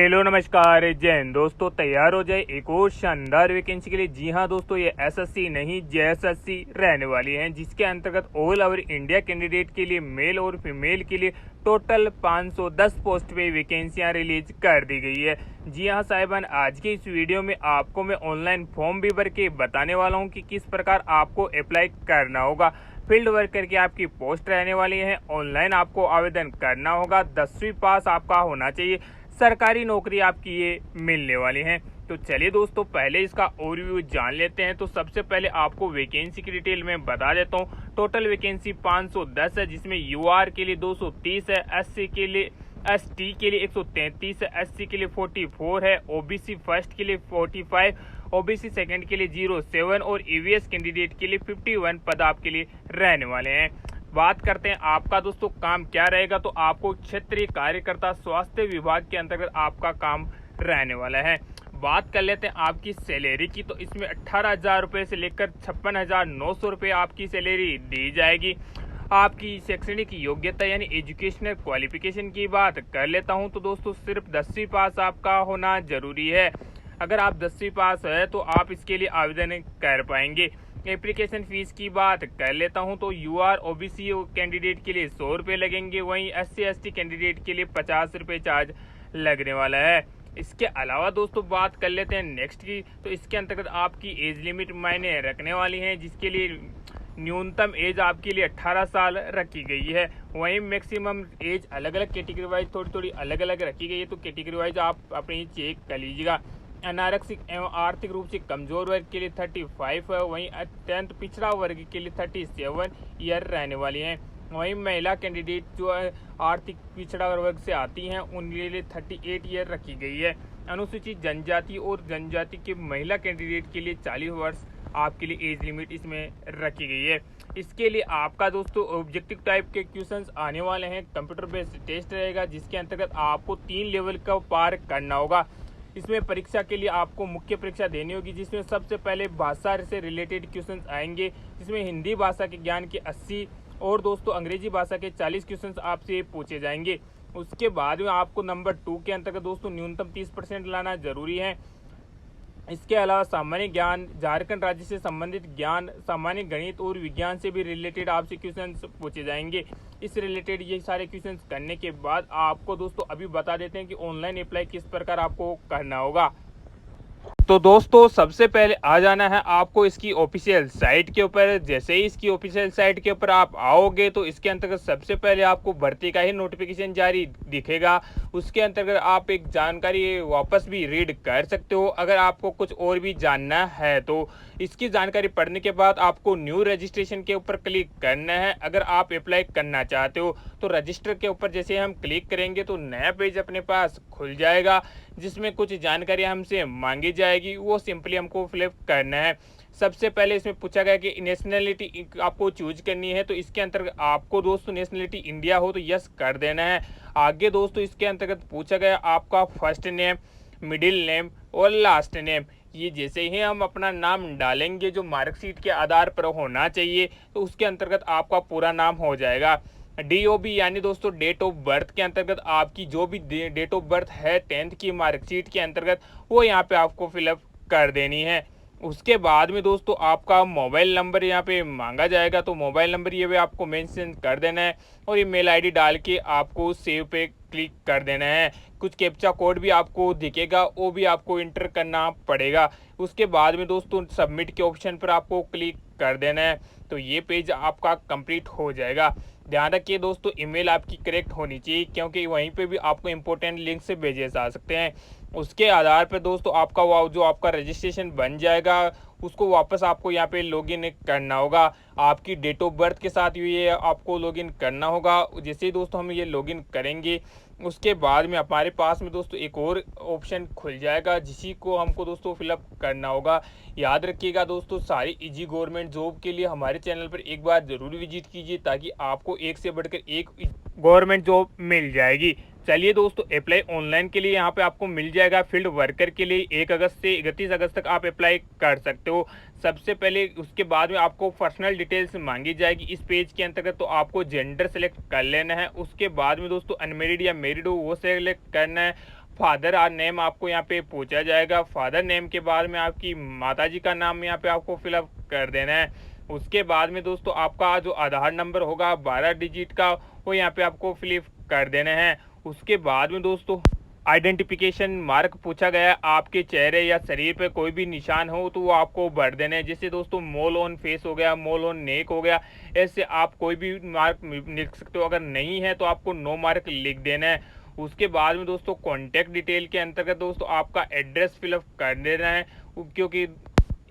Hello नमस्कार जय हिंद दोस्तों, तैयार हो जाए एक और शानदार वैकेंसी के लिए। जी हां दोस्तों, ये एसएससी नहीं जेएसएससी रहने वाली है, जिसके अंतर्गत ऑल ओवर इंडिया कैंडिडेट के लिए मेल और फीमेल के लिए टोटल 510 पोस्ट पे वैकेंसियां रिलीज कर दी गई है। जी हां साहिबान, आज के इस वीडियो में आपको मैं ऑनलाइन फॉर्म भी भर के बताने वाला हूं कि किस प्रकार आपको अप्लाई करना होगा। फील्ड वर्कर की आपकी पोस्ट रहने वाली है। ऑनलाइन आपको आवेदन करना होगा। 10वीं पास आपका होना चाहिए। सरकारी नौकरी आपकी ये मिलने वाली है। तो चलिए दोस्तों, पहले इसका ओवरव्यू जान लेते हैं। तो सबसे पहले आपको वैकेंसी की डिटेल में बता देता हूँ। टोटल वैकेंसी 510 है, जिसमें यूआर के लिए 230 है, एससी के लिए एसटी के लिए 133 है, एससी के लिए 44 है, ओबीसी फर्स्ट के लिए 45, ओबीसी सेकंड के लिए 07 और ईवीएस कैंडिडेट के लिए 51 पद आपके लिए रहने वाले हैं। बात करते हैं आपका दोस्तों काम क्या रहेगा। तो आपको क्षेत्रीय कार्यकर्ता स्वास्थ्य विभाग के अंतर्गत आपका काम रहने वाला है। बात कर लेते हैं आपकी सैलरी की। तो इसमें 18,000 रुपये से लेकर 56,900 रुपये आपकी सैलरी दी जाएगी। आपकी शैक्षणिक योग्यता यानी एजुकेशनल क्वालिफिकेशन की बात कर लेता हूं तो दोस्तों सिर्फ 10वीं पास आपका होना जरूरी है। अगर आप 10वीं पास है तो आप इसके लिए आवेदन कर पाएंगे। एप्लीकेशन फीस की बात कर लेता हूं तो यूआर ओबीसी कैंडिडेट के लिए 100 रुपये लगेंगे, वहीं एससी एसटी कैंडिडेट के लिए 50 रुपये चार्ज लगने वाला है। इसके अलावा दोस्तों बात कर लेते हैं नेक्स्ट की। तो इसके अंतर्गत आपकी एज लिमिट मायने रखने वाली है, जिसके लिए न्यूनतम एज आपके लिए 18 साल रखी गई है। वहीं मैक्सिमम एज अलग अलग कैटेगरी वाइज थोड़ी अलग अलग रखी गई है। तो कैटेगरी वाइज आप अपनी चेक कर लीजिएगा। अनारक्षित एवं आर्थिक रूप से कमजोर वर्ग के लिए 35 है, वहीं अत्यंत पिछड़ा वर्ग के लिए 37 ईयर रहने वाली हैं। वहीं महिला कैंडिडेट जो आर्थिक पिछड़ा वर्ग से आती हैं उनके लिए 38 ईयर रखी गई है। अनुसूचित जनजाति और जनजाति के महिला कैंडिडेट के लिए 40 वर्ष आपके लिए एज लिमिट इसमें रखी गई है। इसके लिए आपका दोस्तों ऑब्जेक्टिव टाइप के क्वेश्चंस आने वाले हैं। कंप्यूटर बेस्ड टेस्ट रहेगा, जिसके अंतर्गत आपको 3 लेवल का पार करना होगा। इसमें परीक्षा के लिए आपको मुख्य परीक्षा देनी होगी, जिसमें सबसे पहले भाषा से रिलेटेड क्वेश्चंस आएंगे, जिसमें हिंदी भाषा के ज्ञान के 80 और दोस्तों अंग्रेजी भाषा के 40 क्वेश्चंस आपसे पूछे जाएंगे। उसके बाद में आपको नंबर 2 के अंतर्गत दोस्तों न्यूनतम 30% लाना जरूरी है। इसके अलावा सामान्य ज्ञान, झारखंड राज्य से संबंधित ज्ञान, सामान्य गणित और विज्ञान से भी रिलेटेड आपसे क्वेश्चंस पूछे जाएंगे। इस रिलेटेड ये सारे क्वेश्चंस करने के बाद आपको दोस्तों अभी बता देते हैं कि ऑनलाइन अप्लाई किस प्रकार आपको करना होगा। तो दोस्तों सबसे पहले आ जाना है आपको इसकी ऑफिशियल साइट के ऊपर। जैसे ही इसकी ऑफिशियल साइट के ऊपर आप आओगे तो इसके अंतर्गत सबसे पहले आपको भर्ती का ही नोटिफिकेशन जारी दिखेगा। उसके अंतर्गत आप एक जानकारी वापस भी रीड कर सकते हो अगर आपको कुछ और भी जानना है तो। इसकी जानकारी पढ़ने के बाद आपको न्यू रजिस्ट्रेशन के ऊपर क्लिक करना है। अगर आप अप्लाई करना चाहते हो तो रजिस्टर के ऊपर जैसे हम क्लिक करेंगे तो नया पेज अपने पास खुल जाएगा, जिसमें कुछ जानकारी हमसे मांगी जाएगी, वो सिंपली हमको फिलअप करना है। सबसे पहले इसमें पूछा गया कि नेशनलिटी आपको चूज करनी है, तो इसके अंतर्गत आपको दोस्तों नेशनलिटी इंडिया हो तो यस कर देना है। आगे दोस्तों इसके अंतर्गत पूछा गया आपका फर्स्ट नेम, मिडिल नेम और लास्ट नेम। ये जैसे ही हम अपना नाम डालेंगे जो मार्कशीट के आधार पर होना चाहिए, तो उसके अंतर्गत आपका पूरा नाम हो जाएगा। DOB यानी दोस्तों डेट ऑफ बर्थ के अंतर्गत आपकी जो भी डेट ऑफ बर्थ है 10th की मार्कशीट के अंतर्गत वो यहाँ पे आपको फिलअप कर देनी है। उसके बाद में दोस्तों आपका मोबाइल नंबर यहाँ पे मांगा जाएगा, तो मोबाइल नंबर ये भी आपको मेंशन कर देना है और ये मेल आईडी डाल के आपको सेव पे क्लिक कर देना है। कुछ कैप्चा कोड भी आपको दिखेगा, वो भी आपको इंटर करना पड़ेगा। उसके बाद में दोस्तों सबमिट के ऑप्शन पर आपको क्लिक कर देना है, तो ये पेज आपका कंप्लीट हो जाएगा। ध्यान रखिए दोस्तों ईमेल आपकी करेक्ट होनी चाहिए, क्योंकि वहीं पे भी आपको इंपॉर्टेंट लिंक से भेजे जा सकते हैं। उसके आधार पर दोस्तों आपका जो आपका रजिस्ट्रेशन बन जाएगा उसको वापस आपको यहाँ पे लॉगिन करना होगा। आपकी डेट ऑफ बर्थ के साथ ये आपको लॉगिन करना होगा। जैसे ही दोस्तों हम ये लॉगिन करेंगे उसके बाद में हमारे पास में दोस्तों एक और ऑप्शन खुल जाएगा, जिसी को हमको दोस्तों फिलअप करना होगा। याद रखिएगा दोस्तों, सारी इजी गवर्नमेंट जॉब के लिए हमारे चैनल पर एक बार जरूर विजिट कीजिए, ताकि आपको एक से बढ़कर एक गवर्नमेंट जॉब मिल जाएगी। चलिए दोस्तों, अप्लाई ऑनलाइन के लिए यहाँ पे आपको मिल जाएगा। फील्ड वर्कर के लिए 1 अगस्त से 31 अगस्त तक आप अप्लाई कर सकते हो। सबसे पहले उसके बाद में आपको पर्सनल डिटेल्स मांगी जाएगी इस पेज के अंतर्गत, तो आपको जेंडर सेलेक्ट कर लेना है। उसके बाद में दोस्तों अनमेरिड या मैरिड हो वो सेलेक्ट करना है। फादर नेम आपको यहाँ पे पूछा जाएगा। फादर नेम के बाद में आपकी माताजी का नाम यहाँ पे आपको फिलअप कर देना है। उसके बाद में दोस्तों आपका जो आधार नंबर होगा 12 डिजिट का, वो यहाँ पे आपको फिलअप कर देना है। उसके बाद में दोस्तों आइडेंटिफिकेशन मार्क पूछा गया, आपके चेहरे या शरीर पे कोई भी निशान हो तो वो आपको भर देना है। जैसे दोस्तों मोल ऑन फेस हो गया, मोल ऑन नेक हो गया, ऐसे आप कोई भी मार्क लिख सकते हो। अगर नहीं है तो आपको नो मार्क लिख देना है। उसके बाद में दोस्तों कॉन्टैक्ट डिटेल के अंतर्गत दोस्तों आपका एड्रेस फिलअप कर देना है, क्योंकि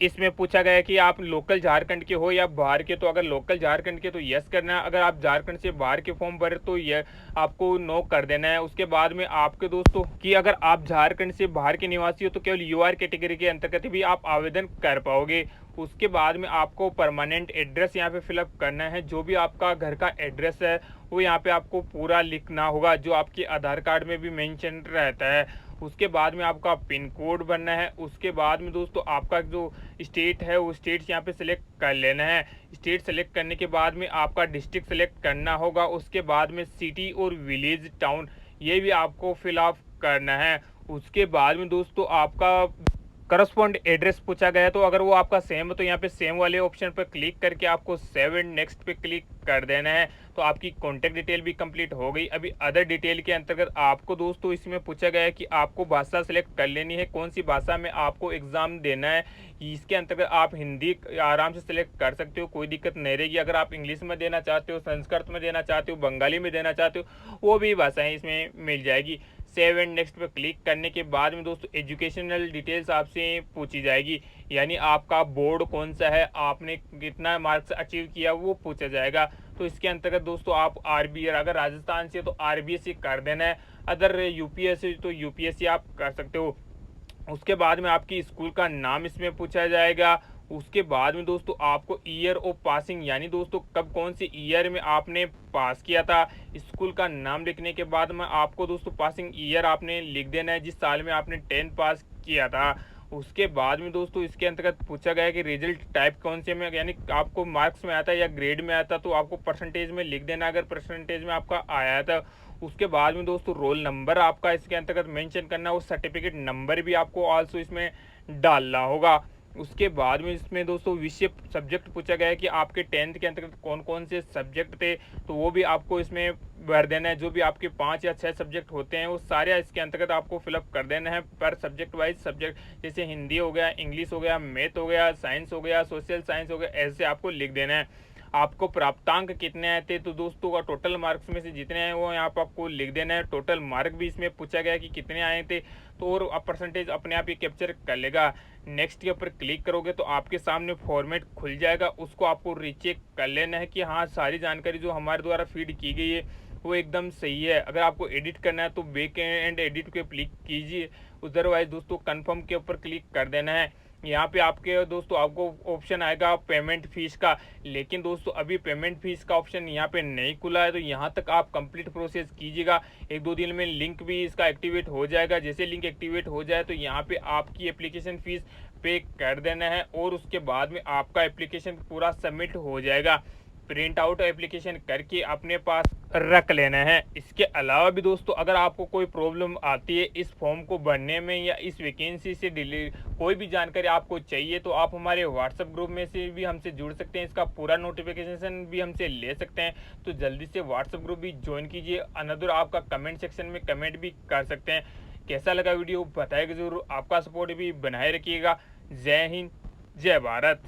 इसमें पूछा गया है कि आप लोकल झारखंड के हो या बाहर के। तो अगर लोकल झारखंड के तो यस करना है, अगर आप झारखंड से बाहर के फॉर्म भरे तो ये आपको नो कर देना है। उसके बाद में आपके दोस्तों कि अगर आप झारखंड से बाहर के निवासी हो तो केवल यूआर कैटेगरी के अंतर्गत भी आप आवेदन कर पाओगे। उसके बाद में आपको परमानेंट एड्रेस यहाँ पे फिलअप करना है। जो भी आपका घर का एड्रेस है वो यहाँ पे आपको पूरा लिखना होगा, जो आपके आधार कार्ड में भी मेंशन रहता है। उसके बाद में आपका पिन कोड भरना है। उसके बाद में दोस्तों आपका जो स्टेट है वो स्टेट यहाँ पे सिलेक्ट कर लेना है। स्टेट सेलेक्ट करने के बाद में आपका डिस्ट्रिक्ट सेलेक्ट करना होगा। उसके बाद में सिटी और विलेज टाउन ये भी आपको फिलअप करना है। उसके बाद में दोस्तों आपका करस्पॉन्ड एड्रेस पूछा गया, तो अगर वो आपका सेम है तो यहाँ पे सेम वाले ऑप्शन पर क्लिक करके आपको सेव एंड नेक्स्ट पे क्लिक कर देना है। तो आपकी कॉन्टैक्ट डिटेल भी कंप्लीट हो गई। अभी अदर डिटेल के अंतर्गत आपको दोस्तों इसमें पूछा गया है कि आपको भाषा सेलेक्ट कर लेनी है, कौन सी भाषा में आपको एग्जाम देना है। इसके अंतर्गत आप हिंदी आराम से सिलेक्ट कर सकते हो, कोई दिक्कत नहीं रहेगी। अगर आप इंग्लिश में देना चाहते हो, संस्कृत में देना चाहते हो, बंगाली में देना चाहते हो, वो भी भाषाएं इसमें मिल जाएगी। सेव एंड नेक्स्ट पे क्लिक करने के बाद में दोस्तों एजुकेशनल डिटेल्स आपसे पूछी जाएगी, यानी आपका बोर्ड कौन सा है, आपने कितना मार्क्स अचीव किया वो पूछा जाएगा। तो इसके अंतर्गत दोस्तों आप आरबी, अगर राजस्थान से तो आरबीएससी कर देना है, अदर यूपीएससी तो यूपीएससी आप कर सकते हो। उसके बाद में आपकी स्कूल का नाम इसमें पूछा जाएगा। उसके बाद में दोस्तों आपको ईयर ऑफ पासिंग, यानी दोस्तों कब कौन से ईयर में आपने पास किया था। स्कूल का नाम लिखने के बाद में आपको दोस्तों पासिंग ईयर आपने लिख देना है, जिस साल में आपने 10th पास किया था। उसके बाद में दोस्तों इसके अंतर्गत पूछा गया है कि रिजल्ट टाइप कौन से में, यानी आपको मार्क्स में आता है या ग्रेड में आता, तो आपको परसेंटेज में लिख देना अगर परसेंटेज में आपका आया था। उसके बाद में दोस्तों रोल नंबर आपका इसके अंतर्गत मेंशन करना, वो सर्टिफिकेट नंबर भी आपको आल्सो इसमें डालना होगा। उसके बाद में इसमें दोस्तों विषय सब्जेक्ट पूछा गया है कि आपके 10th के अंतर्गत कौन कौन से सब्जेक्ट थे, तो वो भी आपको इसमें भर देना है। जो भी आपके 5 या 6 सब्जेक्ट होते हैं वो सारे इसके अंतर्गत आपको फिलअप कर देना है पर सब्जेक्ट वाइज सब्जेक्ट, जैसे हिंदी हो गया, इंग्लिश हो गया, मैथ हो गया, साइंस हो गया, सोशल साइंस हो गया, ऐसे आपको लिख देना है। आपको प्राप्तांक कितने आए थे, तो दोस्तों का टोटल मार्क्स में से जितने आए वो यहाँ पर आपको लिख देना है। टोटल मार्क भी इसमें पूछा गया कि कितने आए थे, तो और परसेंटेज अपने आप ये कैप्चर कर लेगा। नेक्स्ट के ऊपर क्लिक करोगे तो आपके सामने फॉर्मेट खुल जाएगा, उसको आपको रीचेक कर लेना है कि हाँ सारी जानकारी जो हमारे द्वारा फीड की गई है वो एकदम सही है। अगर आपको एडिट करना है तो बैक एंड एडिट पे क्लिक कीजिए, अदरवाइज दोस्तों कंफर्म के ऊपर क्लिक कर देना है। यहाँ पे आपके दोस्तों आपको ऑप्शन आएगा पेमेंट फीस का, लेकिन दोस्तों अभी पेमेंट फीस का ऑप्शन यहाँ पे नहीं खुला है, तो यहाँ तक आप कंप्लीट प्रोसेस कीजिएगा। 1-2 दिन में लिंक भी इसका एक्टिवेट हो जाएगा। जैसे लिंक एक्टिवेट हो जाए तो यहाँ पे आपकी एप्लीकेशन फीस पे कर देना है और उसके बाद में आपका एप्लीकेशन पूरा सबमिट हो जाएगा। प्रिंट आउट एप्लीकेशन करके अपने पास रख लेना है। इसके अलावा भी दोस्तों अगर आपको कोई प्रॉब्लम आती है इस फॉर्म को भरने में या इस वैकेंसी से कोई भी जानकारी आपको चाहिए, तो आप हमारे व्हाट्सएप ग्रुप में से भी हमसे जुड़ सकते हैं, इसका पूरा नोटिफिकेशन भी हमसे ले सकते हैं। तो जल्दी से व्हाट्सएप ग्रुप भी ज्वाइन कीजिए। अनदर आपका कमेंट सेक्शन में कमेंट भी कर सकते हैं। कैसा लगा वीडियो बताइएगा जरूर, आपका सपोर्ट भी बनाए रखिएगा। जय हिंद, जय भारत।